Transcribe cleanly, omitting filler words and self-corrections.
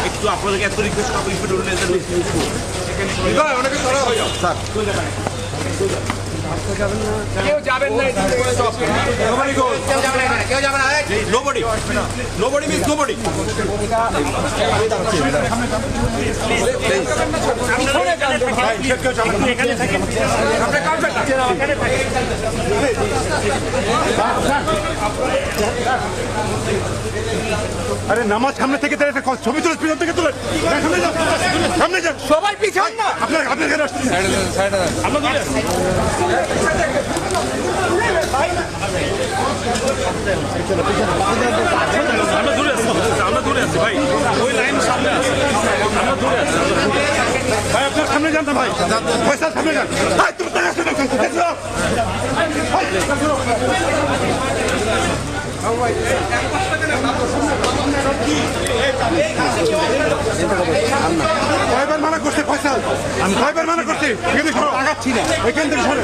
একটু আপনাদেরকে এত রিকোয়েস্ট কেউ যাবেন না, কেউ যাবে না, nobody means nobody. আরে নামাজ সামনে থেকে দাঁড়িয়ে ছবি তুলে পিছন থেকে তুলে সামনে যান সবাই পিছন না, আপনার কেন আসছেন? আমরা দূরে আছি ভাই, ওই লাইন সামনে আছে, আমরা দূরে আছি। ভাই আপনার সামনে যান না ভাই, পয়সা সামনে যান। ভাই তুমি টাকা শুনে কয়বার মানা করছে ফয়সাল, আমি কয়বার মানা করছি এখানে আগাচ্ছি না, এখান থেকে সরে